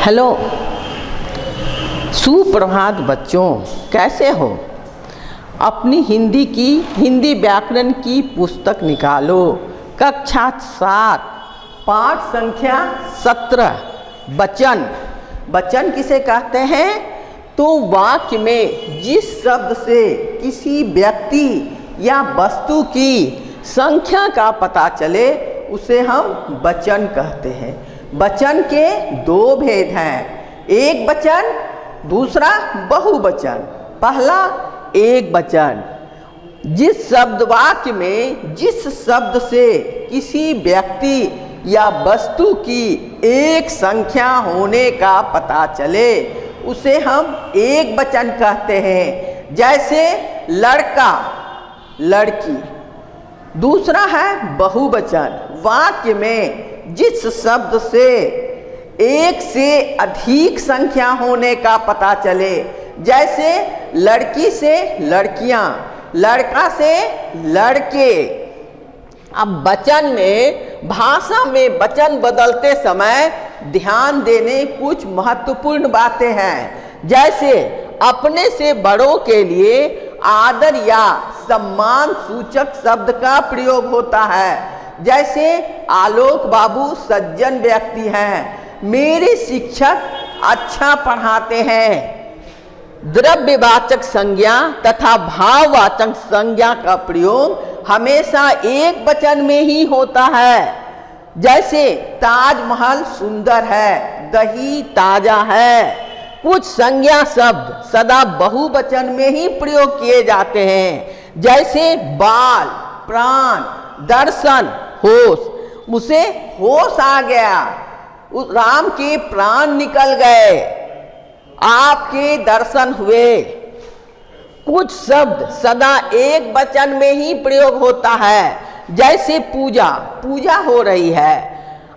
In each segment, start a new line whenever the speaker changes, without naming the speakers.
Hello, सुप्रभात बच्चों, कैसे हो? अपनी हिंदी व्याकरण की पुस्तक निकालो। कक्षा 7 पाठ संख्या 17 वचन। वचन किसे कहते हैं? तो वाक्य में जिस शब्द से किसी व्यक्ति या वस्तु की संख्या का पता चले उसे हम वचन कहते हैं। वचन के दो भेद हैं, एक वचन, दूसरा बहुवचन। पहला एक वचन, जिस शब्द वाक्य में जिस शब्द से किसी व्यक्ति या वस्तु की एक संख्या होने का पता चले उसे हम एक वचन कहते हैं। जैसे लड़का, लड़की। दूसरा है बहुवचन, वाक्य में जिस शब्द से एक से अधिक संख्या होने का पता चले। जैसे लड़की से लड़कियां, लड़का से लड़के। अब वचन में, भाषा में वचन बदलते समय ध्यान देने कुछ महत्वपूर्ण बातें हैं। जैसे अपने से बड़ों के लिए आदर या सम्मान सूचक शब्द का प्रयोग होता है। जैसे आलोक बाबू सज्जन व्यक्ति हैं, मेरे शिक्षक अच्छा पढ़ाते हैं। द्रव्यवाचक संज्ञा तथा भाववाचक संज्ञा का प्रयोग हमेशा एक वचन में ही होता है। जैसे ताजमहल सुंदर है, दही ताजा है। कुछ संज्ञा शब्द सदा बहुवचन में ही प्रयोग किए जाते हैं। जैसे बाल, प्राण, दर्शन, होश। उसे होश आ गया, राम के प्राण निकल गए, आपके दर्शन हुए। कुछ शब्द सदा एक वचन में ही प्रयोग होता है। जैसे पूजा, पूजा हो रही है,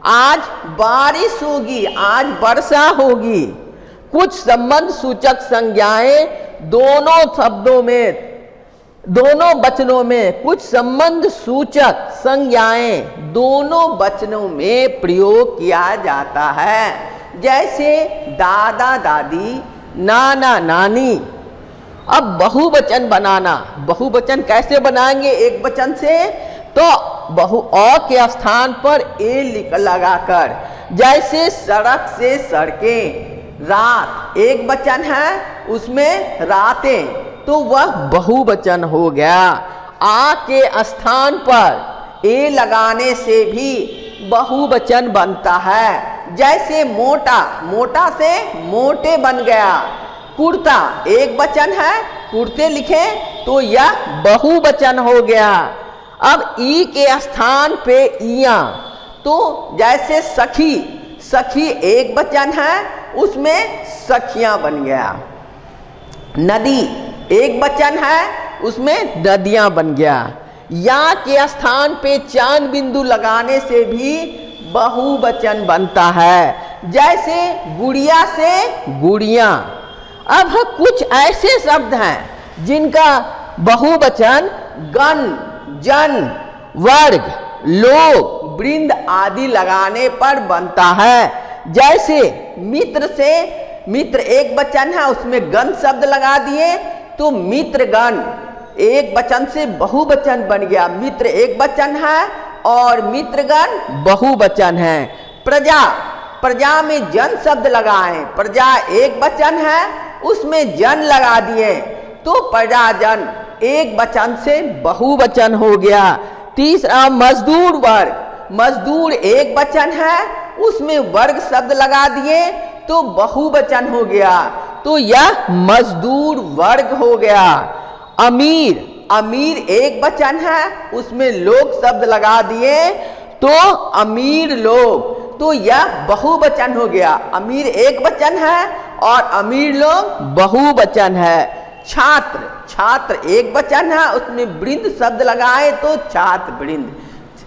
आज बारिश होगी, आज वर्षा होगी। कुछ संबंध सूचक संज्ञाएं दोनों वचनों में, कुछ संबंध सूचक संज्ञाएं दोनों वचनों में प्रयोग किया जाता है। जैसे दादा दादी, नाना नानी। अब बहुवचन बनाना, बहुवचन कैसे बनाएंगे एक वचन से? तो अ के स्थान पर ए लगाकर। जैसे सड़क से सड़कें, रात एक वचन है, उसमें रातें, तो वह बहुवचन हो गया। आ के स्थान पर ए लगाने से भी बहुवचन बनता है। जैसे मोटा, मोटा से मोटे बन गया। कुर्ता एक वचन है, कुर्ते लिखे तो यह बहुवचन हो गया। अब ई के स्थान पे इया, तो जैसे सखी, सखी एक वचन है, उसमें सखियां बन गया। नदी एक वचन है, उसमें नदियां बन गया। या के स्थान पे चांद बिंदु लगाने से भी बहुवचन बनता है। जैसे गुड़िया से गुड़िया। अब कुछ ऐसे शब्द हैं जिनका बहुवचन गण, जन, वर्ग, लोग, वृंद आदि लगाने पर बनता है। जैसे मित्र से, मित्र एक वचन है, उसमें गण शब्द लगा दिए तो मित्रगण एक वचन से बहुवचन बन गया। मित्र एक वचन है और मित्रगण बहुवचन है। प्रजा, प्रजा में जन शब्द लगाएं, प्रजा एक वचन है, उसमें जन लगा दिए तो प्रजाजन एक वचन से बहुवचन हो गया। तीसरा मजदूर वर्ग, मजदूर एक वचन है, उसमें वर्ग शब्द लगा दिए तो बहुवचन हो गया, तो यह मजदूर वर्ग हो गया। अमीर, अमीर एक वचन है, उसमें लोग शब्द लगा दिए तो अमीर लोग, तो यह बहुवचन हो गया। अमीर एक वचन है और अमीर लोग बहुवचन है। छात्र, छात्र एक वचन है, उसमें वृंद शब्द लगाए तो छात्र वृंद,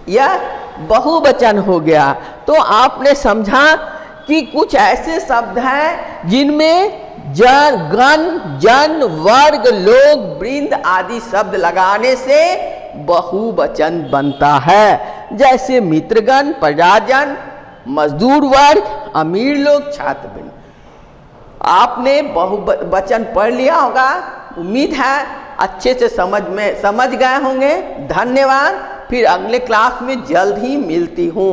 यह बहुवचन हो गया। तो आपने समझा कि कुछ ऐसे शब्द हैं जिनमें जन, गण, जन, वर्ग, लोग, वृंद आदि शब्द लगाने से बहुवचन बनता है। जैसे मित्रगण, प्रजाजन, मजदूर वर्ग, अमीर लोग, छात्र वृंद। आपने बहुवचन पढ़ लिया होगा, उम्मीद है अच्छे से समझ गए होंगे। धन्यवाद। फिर अगले क्लास में जल्द ही मिलती हूँ।